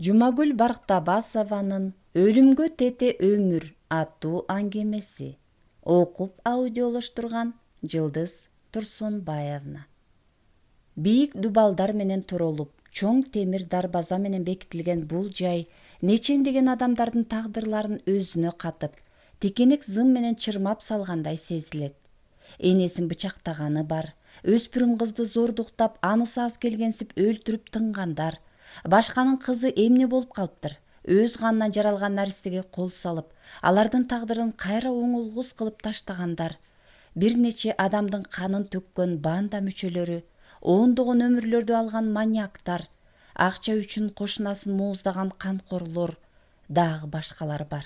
Жумагүл Барктабасованын «Өлүмгө тете өмүр» аттуу аңгемеси. Окуп аудиолоштурган Жылдыз Турсунбаевна. Бийик дубалдар менен турулуп, чоң темир дарбаза менен бекитилген бул жай нечендеген адамдардын тагдырларын өзүнө катып, тикенек зым менен чырмап салгандай сезилет. Энесин бычактаганы бар, өспүрүм кызды зордуктап, анысы аз келгенсип өлтүрүп тынгандар, башканын кызы эмне болуп калыптыр, өз канынан жаралган наристеге кол салып, алардын тагдырын кайра оңолгус кылып таштагандар, бир нече адамдын канын төккөн банда мүчөлөрү, ондогон өмүрлөрдү алган маньяктар, акча үчүн кошунасын мууздаган канкорлор, дагы башкалар бар.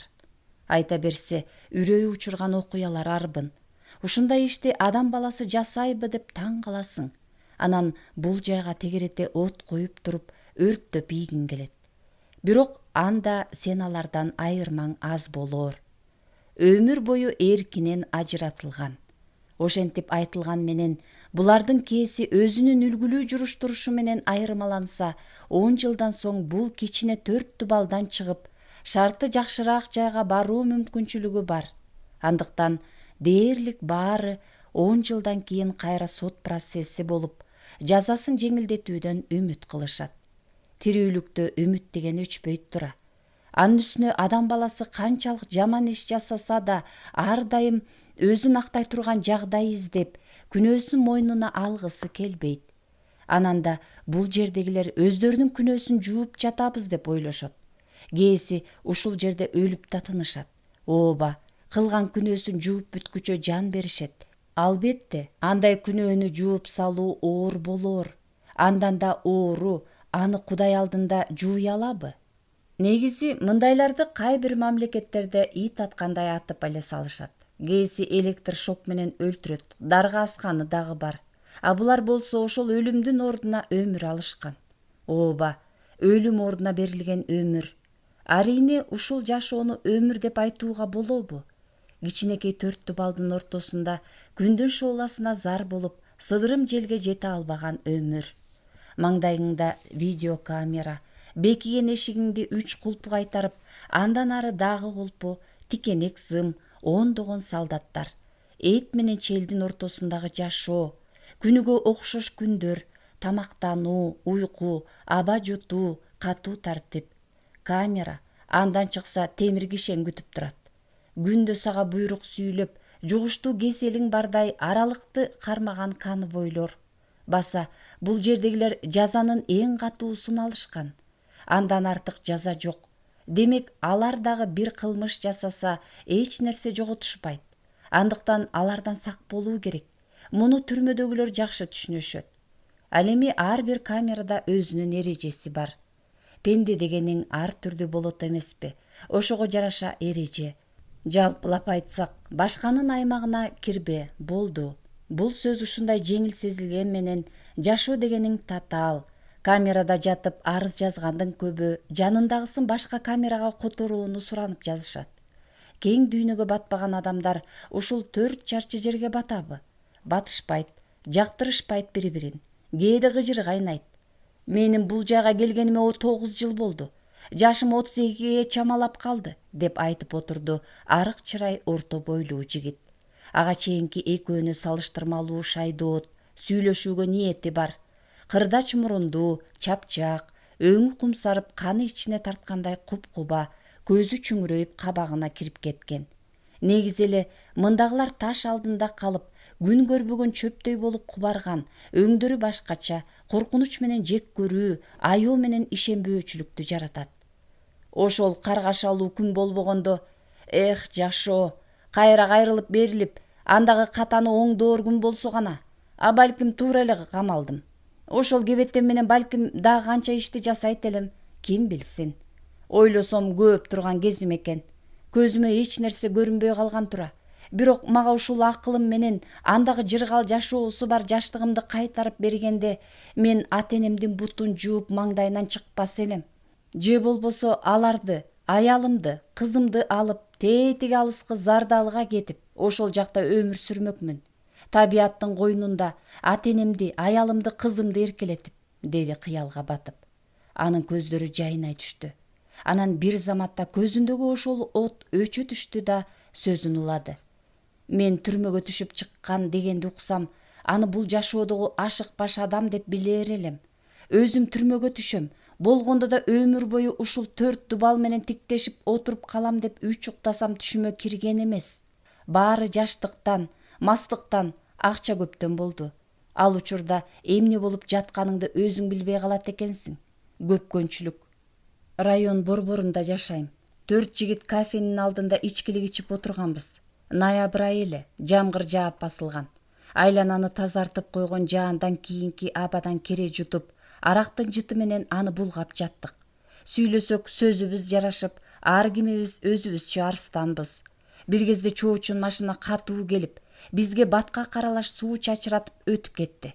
Айта берсе, үрөйү учурган окуялар арбын. Ушундай ишти адам баласы жасайбы деп таң каласың. Анан бул жайга тегерете от коюп туруп, өрттөп ийгиң келет. Бирок анда сен алардан айырмаң аз болоор. Өмүр бою эркинен ажыратылган. Ошентип айтылган менен, булардын кээси өзүнүн үлгүлүү журуш-турушу менен айырмаланса, 10 жылдан соң бул кичине 4 дубалдан чыгып, шарты жакшыраак жайга баруу мүмкүнчүлүгү бар. Андыктан дээрлик баары 10 жылдан кийин кайра сот процесси болуп, жазасын жеңилдетүүдөн үмүт кылышат. Тирүүлүктө үмүт деген өчпөйт тура. Анын үстүнө адам баласы канчалык жаман иш жасаса да, ар дайым өзүн актай турган жагдай издеп, күнөөсүн мойнуна алгысы келбейт. Анан да бул жердегилер өздөрүнүн күнөөсүн жууп жатабыз деп ойлошот. Кээси ушул жерде өлүп да тынышат. Ооба, кылган күнөөсүн жууп бүткүчө жан беришет. Албетте, андай күнөөнү жууп салуу оор болоор. Андан да оору аны Кудай алдында жууй алабы? Негизи мындайларды кай бир мамлекеттерде ит аткандай атып эле салышат. Кээси электр шок менен өлтүрөт, дарга асканы дагы бар. А булар болсо ошол өлүмдүн ордуна өмүр алышкан. Ооба, өлүм ордуна берилген өмүр. Арийне ушул жашоону өмүр деп айтууга болобу? Кичинекей 4 дубалдын ортосунда күндүн шооласына зар болуп, сыдырым желге жете албаган өмүр. Маңдайыңда видеокамера, бекиген эшигиңди 3 кулпу кайтарып, андан ары дагы кулпу, тикенек зым, ондогон солдаттар. Эт менен челдин ортосундагы жашоо, күнүгө окшош күндөр, тамактануу, уйку, аба жутуу, катуу тартип. Камера, андан чыкса темир кишен күтүп турат. Күндө сага буйрук сүйүлөп, жугуштуу кеселиң бардай аралыкты кармаган конвойлор. Баса, бул жердегилер жазанын эң катуусун алышкан. Андан артык жаза жок. Демек, алар дагы бир кылмыш жасаса, эч нерсе жоготушпайт. Андыктан алардан сак болуу керек. Муну түрмөдөгүлөр жакшы түшүнүшөт. Ал эми ар бир камерада өзүнүн эрежеси бар. Пенде дегениң ар түрдүү болот эмеспи? Ошого жараша эреже. Жалпылап айтсак, башканын аймагына кирбе, болду. Бул сөз ушундай жеңил сезилген менен, жашоо дегениң татаал. Камерада жатып арыз жазгандын көбү жанындагысын башка камерага которууну суранып жазышат. Кең дүйнөгө батпаган адамдар ушул 4 чарчы жерге батабы? Батышпайт, жактырышпайт бири-бирин. Кээде кыжыры кайнайт. Менин бул жайга келгениме 9 жыл болду. Жашым 32ге чамалап калды, деп айтып отурду арык чырай орто бойлуу жигит. Ага чейинки экөөнү салыштырмалуу шайдоот, сүйлөшүүгө ниети бар. Кырдач мурундуу, чапчак, өңү кумсарып, каны ичине тарткандай куп-куба, көзү чүңүрөйүп кабагына кирип кеткен. Негизи эле мындагылар таш алдында калып, күн көрбөгөн чөптөй болуп кубарган, өңдөрү башкача, коркунуч менен жек көрүү, аяоо менен ишенбөөчүлүктү жаратат. Ошол каргашалуу күн болбогондо, эх, жашоо, кайра кайрылып берилип, андагы катаны оңдоор күн болсо гана, а балким туура эле камалдым. Ошол кебетем менен балким дагы канча ишти жасайт элем, ким билсин. Ойлосом көп турган кезим экен. Көзүмө эч нерсе көрүнбөй калган тура. Бирок мага ушул акылым менен андагы жыргал жашоосу бар жаштыгымды кайтарып бергенде, мен ата-энемдин бутун жууп маңдайынан чыкпас элем. Же болбосо аларды, аялымды, кызымды алып, тетиги алыскы Зардалыга кетип, ошол жакта өмүр сүрмөкмүн. Табияттын койнунда ата-энемди, аялымды, кызымды эркелетип, деди кыялга батып. Анын көздөрү жайнай түштү. Анан бир заматта көзүндөгү ошол от өчө түштү да сөзүн улады. Мен түрмөгө түшүп чыккан дегенди уксам, аны бул жашоодогу ашыкпаш адам деп билер элем. Өзүм түрмөгө түшөм, болгондо да өмүр бою ушул 4 дубал менен тиктешип отуруп калам деп үч уктасам түшүмө кирген эмес. Баары жаштыктан, мастыктан, акча көптөн болду. Ал учурда эмне болуп жатканыңды өзүң билбей калат экенсиң. Көпкөнчүлүк. Район борборунда жашайм. 4 жигит кафенин алдында ичкилик ичип отурганбыз. Ноябрь айы эле, жамгыр жаап басылган. Айлананы тазартып койгон жаандан кийинки абадан кере жутуп, арактын жыты менен аны булгап жаттык. Сүйлөсөк сөзүбүз жарашып, ар кимибиз өзүбүзчө арыстанбыз. Бир кезде чоочун машина катуу келип, бизге батка каралаш суу чачыратып өтүп кетти.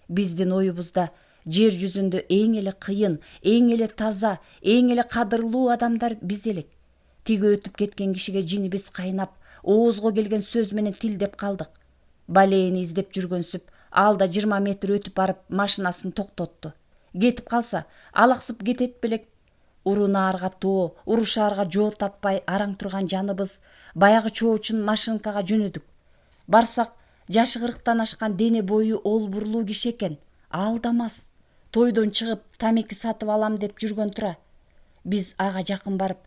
Биздин оюбузда жер жүзүндө эң эле кыйын, эң эле таза, эң эле кадырлуу адамдар биз элек. Тиги өтүп кеткен кишиге жинибиз кайнап, оозго келген сөз менен тилдеп калдык. Балээни издеп жүргөнсүп, алда 20 метр өтүп барып машинасын токтотту. Кетип калса, алаксып кетет белек. Урунаарга тоо, урушаарга жоо таппай араң турган жаныбыз баягы чоочун машинкага жөнөдүк. Барсак, жашы 40-тан ашкан дене бою олбурлуу киши экен. Алдамас. Тойдон чыгып тамеки сатып алам деп жүргөн тура. Биз ага жакын барып,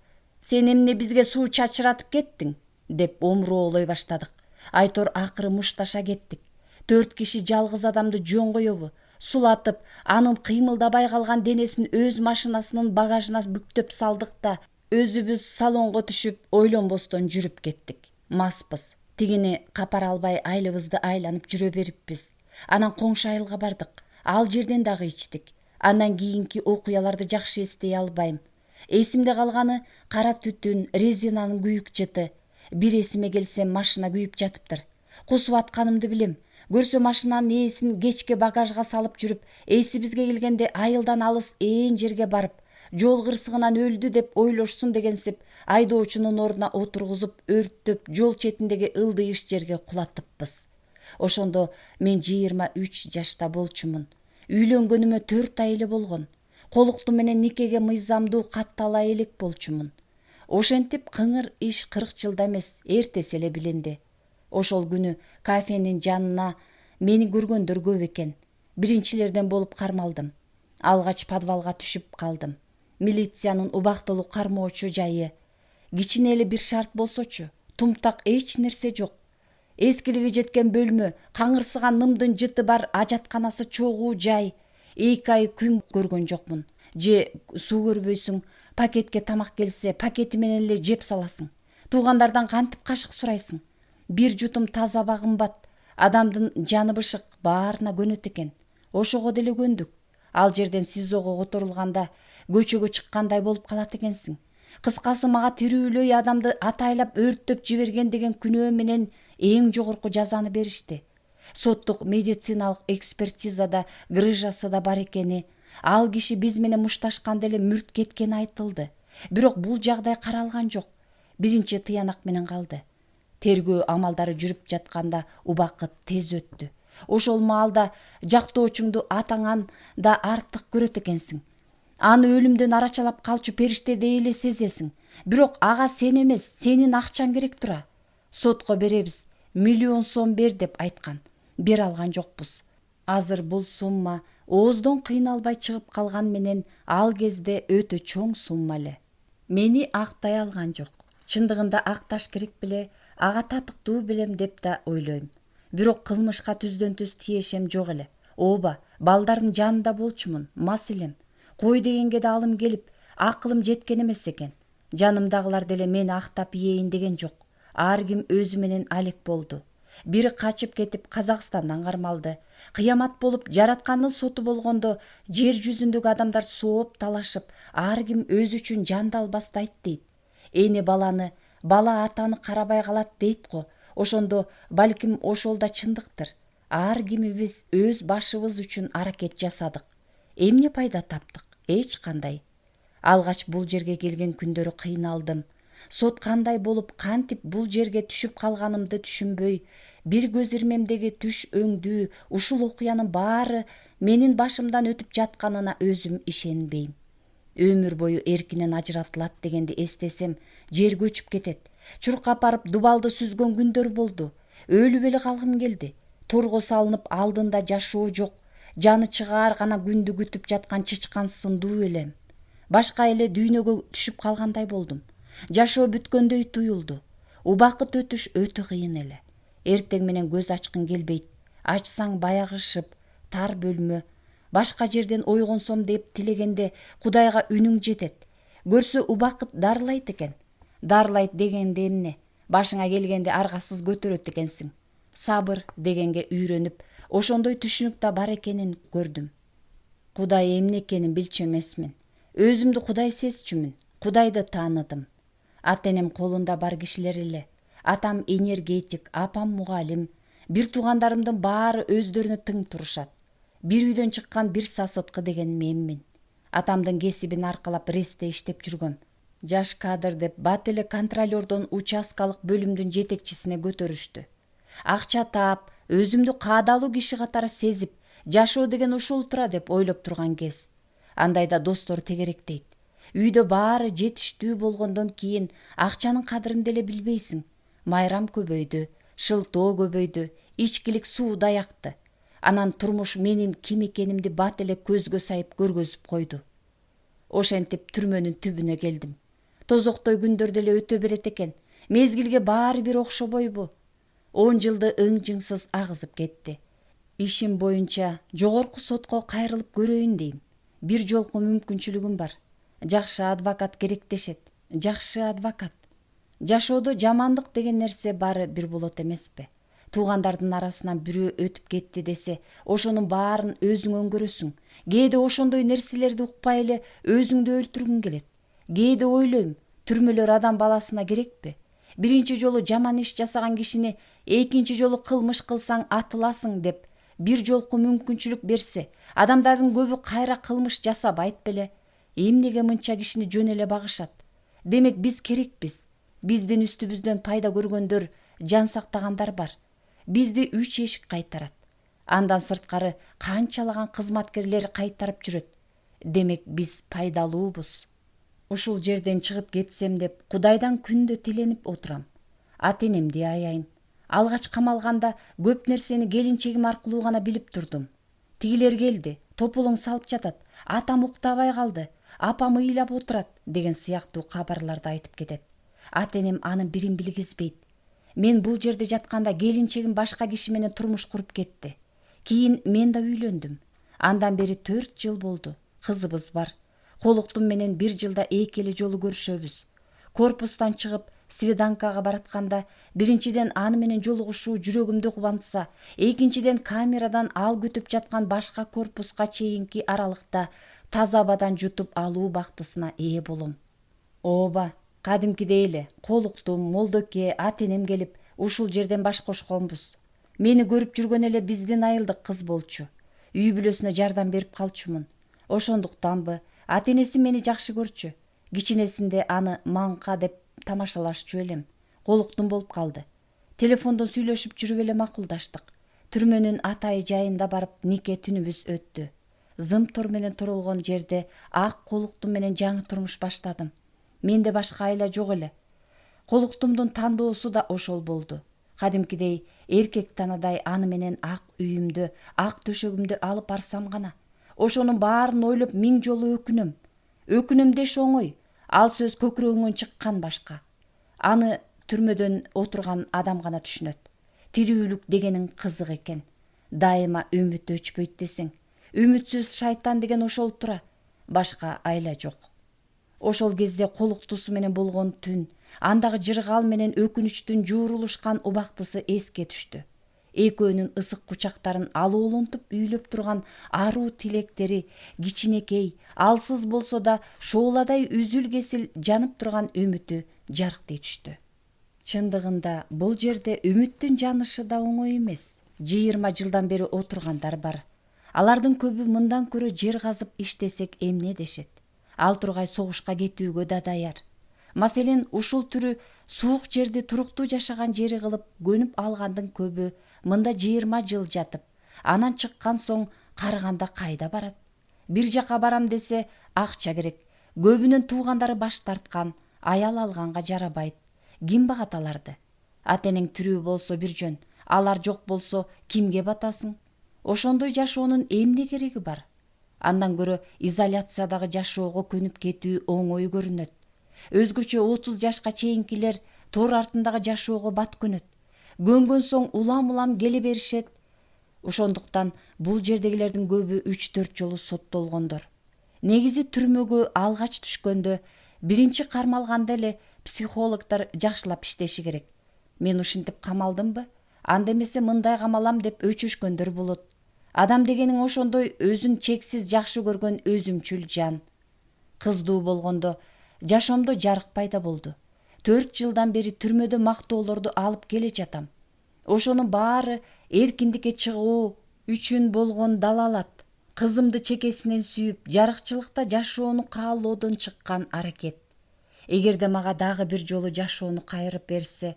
"Сен эмне бизге суу чачыратып кеттиң?" деп омуроолой баштадык. Айтор акыры мушташа кеттик. 4 киши жалгыз адамды жөн коебу? Сулатып, анын кыймылдабай калган денесин өз машинасынын багажына бүктөп салдык да, өзүбүз салонго түшүп, ойлонбостон жүрүп кеттик. Маспыз. Тигини капара албай айлыбызды айланып жүрө бериппиз. Анан коңшу айылга бардык. Ал жерден дагы ичтик. Андан кийинки окуяларды жакшы эстей албайм. Эсимде калганы кара түтүн, резинанын күйүк жыты. Бир эсиме келсем, машина күйүп жатыптыр. Кусуп атканымды билем. Көрсө машинанын ээсин кечке багажга салып жүрүп, эсибизге келгенде айылдан алыс ээн жерге барып, жол кырсыгынан өлдү деп ойлошсун дегенсип, айдоочунун ордуна отургузуп, өрттөп, жол четиндеги ылдыйыш жерге кулатыппыз. Ошондо мен 23 жашта болчумун. Үйлөнгөнүмө 4 ай эле болгон. Колукту менен никеге мыйзамдуу каттала элек болчумун. Ошентип кыңыр иш 40 жылда эмес, эртеси эле билинди. Ошол күнү кафенин жанына мени көргөндөр көп экен. Биринчилерден болуп кармалдым. Алгач подвалга түшүп калдым. Милициянын убактылуу кармоочу жайы. Кичине эле бир шарт болсочу, тумтак эч нерсе жок. Эскилиги жеткен бөлмө, каңырсыган нымдын жыты бар ажатканасы чогуу жай. 2 ай күн көргөн жокмун. Же суу көрбөйсүң, пакетке тамак келсе, пакети менен эле жеп саласың. Туугандардан кантип кашык сурайсың? Бир жутум таза ба кымбат, адамдын жаны бышык, баарына көнөт экен. Ошого деле көндүк. Ал жерден СИЗОго которулганда көчөгө чыккандай болуп калат экенсиң. Кыскасы, мага тирүүлөй адамды атайлап өрттөп жиберген деген күнөө менен эң жогорку жазаны беришти. Соттук медициналык экспертизада грыжасы да бар экени, ал киши биз менен мушташканда эле мүрт кеткени айтылды. Бирок бул жагдай каралган жок. Биринчи тыянак менен калды. Тергөө амалдары жүрүп жатканда убакыт тез өттү. Ошол маалда жактоочуңду атаңан да артык көрөт экенсиң. Аны өлүмдөн арачалап калчу периштедей эле сезесиң. Бирок ага сен эмес, сенин акчаң керек тура. Сотко беребиз, 1 миллион сом бер деп айткан. Бере алган жокпуз. Азыр бул сумма ооздон кыйналбай чыгып калган менен ал кезде өтө чоң сумма эле. Мени актай алган жок. Чындыгында акташ керек беле, ага татыктуу билем деп да ойлойм. Бирок кылмышка түздөн түз тиешем жок эле. Ооба, балдардын жанында болчумун, мас элем. Кой дегенге да алым келип, акылым жеткен эмес экен. Жанымдагылар деле мени актап ийейин деген жок. Ар ким өзү менен алек болду. Бири качып кетип Казакстандан кармалды. Кыямат болуп жараткандын соту болгондо жер жүзүндөгү адамдар сооп талашып, ар ким өзү үчүн жанды албастайт дейт. Эне баланы, бала атаны карабай калат дейт го. Ошондо балким ошол да чындыктыр. Ар кимибиз өз башыбыз үчүн аракет жасадык. Эмне пайда таптык? Эч кандай. Алгач бул жерге келген күндөрү кыйналдым. Сот кандай болуп, кантип бул жерге түшүп калганымды түшүнбөй, бир көз ирмемдеги түш өңдүү, ушул окуянын баары менин башымдан өтүп жатканына өзүм ишенбейм. Өмүр бою эркинен ажыратылат дегенди эстесем, жер көчүп кетет. Чуркап барып дубалды сүзгөн күндөр болду. Өлүп эле калгым келди. Торго салынып алдында жашоо жок, жаны чыгаар гана күндү күтүп жаткан чычкан сындуу элем. Башка эле дүйнөгө түшүп калгандай болдум. Жашоо бүткөндөй туюлду. Убакыт өтүш өтө кыйын эле. Эртең менен көз ачкың келбейт. Ачсаң баягы шып, тар бөлмө. Башка жерден ойгонсом деп тилегенде Кудайга үнүң жетет. Көрсө убакыт дарылайт экен. Дарылайт дегенде эмне? Башыңа келгенде аргасыз көтөрөт экенсиң. Сабыр дегенге үйрөнүп, ошондой түшүнүк да бар экенин көрдүм. Кудай эмне экенин билчү эмесмин. Өзүмдү Кудай сезчүмүн. Кудайды тааныдым. Ата-энем колунда бар кишилер эле. Атам энергетик, апам мугалим. Бир туугандарымдын баары өздөрүнө тың турушат. Бир үйдөн чыккан бир сасыткы деген менмин. Атамдын кесибин аркалап ресте иштеп жүргөм. Жаш кадр деп бат эле контролердон участкалык бөлүмдүн жетекчисине көтөрүштү. Акча таап, өзүмдү каадалуу киши катары сезип, жашоо деген ушул тура деп ойлоп турган кез. Андайда достор тегеректейт. Үйдө баары жетиштүү болгондон кийин акчанын кадырын деле билбейсиң. Майрам көбөйдү, шылтоо көбөйдү, ичкилик суудай акты. Анан турмуш менин ким экенимди бат эле көзгө сайып көргөзүп койду. Ошентип түрмөнүн түбүнө келдим. Тозоктой күндөр деле өтө берет экен. Мезгилге баары бир окшобойбу? 10 жылды ың-жыңсыз агызып кетти. Ишим боюнча жогорку сотко кайрылып көрөйүн дейм. Бир жолку мүмкүнчүлүгүм бар. Жакшы адвокат керек дешет. Жакшы адвокат. Жашоодо жамандык деген нерсе баары бир болот эмеспи? Туугандардын арасынан бирөө өтүп кетти десе, ошонун баарын өзүң өңгөрөсүң. Кээде ошондой нерселерди укпай эле өзүңдү өлтүргүң келет. Кээде ойлойм, түрмөлөр адам баласына керекпи? Биринчи жолу жаман иш жасаган кишини экинчи жолу кылмыш кылсаң атыласың деп бир жолку мүмкүнчүлүк берсе, адамдардын көбү кайра кылмыш жасабайт беле? Эмнеге мынча кишини жөн эле багышат? Демек биз керекпиз. Биздин үстүбүздөн пайда көргөндөр, жан сактагандар бар. Бизди 3 эшик кайтарат. Андан сырткары канчалаган кызматкерлер кайтарып жүрөт. Демек биз пайдалуубуз. Ушул жерден чыгып кетсем деп Кудайдан күндө тиленип отурам. Ата-энемди аяйм. Алгач камалганда көп нерсени келинчегим аркылуу гана билип турдум. Тигилер келди, тополоң салып жатат, атам уктабай калды, апам ыйлап отурат деген сыяктуу кабарларды айтып кетет. Ата-энем анын бирин билгизбейт. Мен бул жерде жатканда келинчегим башка киши менен турмуш куруп кетти. Кийин мен да үйлөндүм. Андан бери 4 жыл болду. Кызыбыз бар. Колуктум менен 1 жылда 2 эле жолу көрүшөбүз. Корпустан чыгып свиданкага баратканда, биринчиден аны менен жолугушуу жүрөгүмдү кубантса, экинчиден камерадан ал күтүп жаткан башка корпуска чейинки аралыкта таза абадан жутуп алуу бактысына ээ болом. Ооба, кадимкидей эле колуктум, молдоке, ата-энем келип ушул жерден баш кошконбуз. Мени көрүп жүргөн эле биздин айылдык кыз болчу. Үй бүлөсүнө жардам берип калчумун. Ошондуктанбы ата-энеси мени жакшы көрчү. Кичинесинде аны маңка деп тамашалашчу элем. Колуктум болуп калды. Телефондон сүйлөшүп жүрүп эле макулдаштык. Түрмөнүн атайы жайында барып нике түнүбүз өттү. Зымтор менен турулгон жерде ак колуктум менен жаңы турмуш баштадым. Менде башка айла жок эле. Колуктумдун тандоосу да ошол болду. Кадимкидей эркек танадай аны менен ак үйүмдө, ак төшөгүмдө алып барсам гана. Ошонун баарын ойлоп 1000 жолу өкүнөм. Өкүнөм деш оңой. Ал сөз көкүрөгүңөн чыккан башка. Аны түрмөдөн отурган адам гана түшүнөт. Тирүүлүк дегенин кызык экен. Дайыма үмүт өчпөйт десең. Үмүтсүз шайтан деген ошол тура. Башка айла жок. Ошол кезде колуктусу менен болгон түн, андагы жыргал менен өкүнүчтүн жуурулушкан убактысы эске түштү. Экөөнүн ысык кучактарын алуулунтуп үйлөп турган аруу тилектери, кичинекей, алсыз болсо да шооладай үзүл кесил жанып турган үмүтү жарктай түштү. Чындыгында бул жерде үмүттүн жанышы да оңой эмес. 20 жылдан бери отургандар бар. Алардын көбү мындан көрө жер казып иштесек эмне дешет. Ал тургай согушка кетүүгө да даяр. Маселен, ушул түрү суук жерди туруктуу жашаган жери кылып көнүп алгандын көбү мында 20 жыл жатып, анан чыккан соң карыганда кайда барат? Бир жака барам десе акча керек. Көбүнүн туугандары баш тарткан, аял алганга жарабайт. Ким багат аларды? Ата энең тирүү болсо бир жөн, алар жок болсо кимге батасың? Ошондой жашоонун эмне кереги бар? Андан көрө изоляциядагы жашоого көнүп кетүү оңой көрүнөт. Өзгөчө 30 жашка чейинкилер тор артындагы жашоого бат көнөт. Көнгөн соң улам келе беришет. Ошондуктан бул жердегилердин көбү 3-4 жолу соттолгондор. Негизи түрмөгө алгач түшкөндө биринчи кармалганда эле психологдор жакшылап иштеши керек. Мен ушинтип камалдымбы? Анда эмесе мындай камалам деп өчөшкөндөр болот. Адам дегениң ошондой өзүн чексиз жакшы көргөн өзүмчүл жан. Кыздуу болгондо жашоомдо жарык пайда болду. 4 жылдан бери түрмөдө мактоолорду алып келе жатам. Ошонун баары эркиндикке чыгуу үчүн болгон далалат. Кызымды чекесинен сүйүп, жарыкчылыкта жашоону каалоодон чыккан аракет. Эгерде мага дагы бир жолу жашоону кайрып берсе,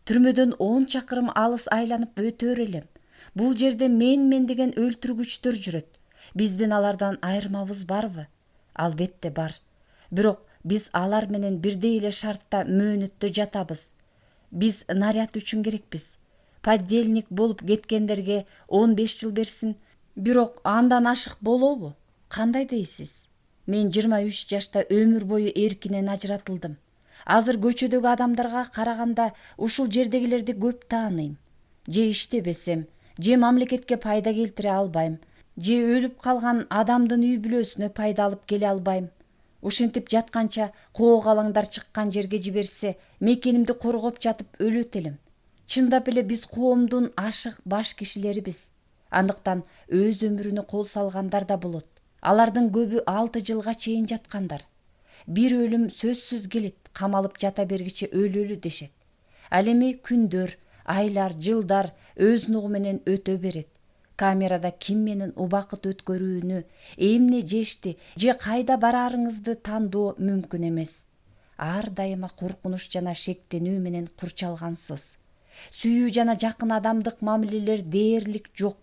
түрмөдөн 10 чакырым алыс айланып өтөр элем. Бул жерде мен деген өлтүргүчтөр жүрөт. Биздин алардан айырмабыз барбы? Албетте бар. Бирок биз алар менен бирдей эле шартта мөөнөттө жатабыз. Биз наряд үчүн керекпиз. Подельник болуп кеткендерге 15 жыл берсин. Бирок андан ашык болобу? Кандай дейсиз? Мен 23 жашта өмүр бою эркинен ажыратылдым. Азыр көчөдөгү адамдарга караганда ушул жердегилерди көп тааныйм. Же иштебесем, же мамлекетке пайда келтире албайм, же өлүп калган адамдын үй бүлөсүнө пайда алып келе албайм. Ушинтип жатканча коогалаңдар чыккан жерге жиберсе, мекенимди коргоп жатып өлөт элем. Чындап эле биз коомдун ашык баш кишилерибиз. Андыктан өз өмүрүнө кол салгандар да болот. Алардын көбү 6 жылга чейин жаткандар. Бир өлүм сөзсүз келет, камалып жата бергиче өлөлү дешет. Ал эми күндөр, айлар, жылдар өз нугу менен өтө берет. Камерада ким менен убакыт өткөрүүнү, эмне жешти же кайда бараарыңызды тандоо мүмкүн эмес. Ар дайыма коркунуч жана шектенүү менен курчалгансыз. Сүйүү жана жакын адамдык мамилелер дээрлик жок.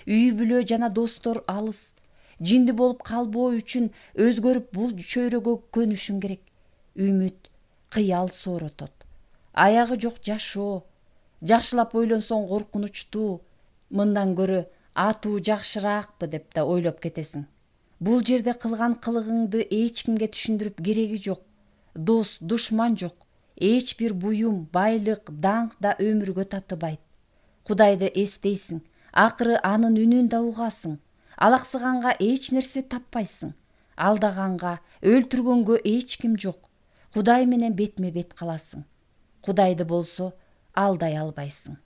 Үй бүлө жана достор алыс. Жинди болуп калбоо үчүн өзгөрүп бул чөйрөгө көнүшүң керек. Үмүт, кыял сооротот. Аягы жок жашоо. Жакшылап ойлонсоң коркунучтуу. Мындан көрө атуу жакшыраакпы деп да ойлоп кетесиң. Бул жерде кылган кылыгыңды эч кимге түшүндүрүп кереги жок. Дос, душман жок. Эч бир буюм, байлык, даңк да өмүргө татыбайт. Кудайды эстейсиң, акыры анын үнүн да угасың. Алаксыганга эч нерсе таппайсың. Алдаганга, өлтүргөнгө эч ким жок. Кудай менен бетме бет каласың. Кудайды болсо алдай албайсың.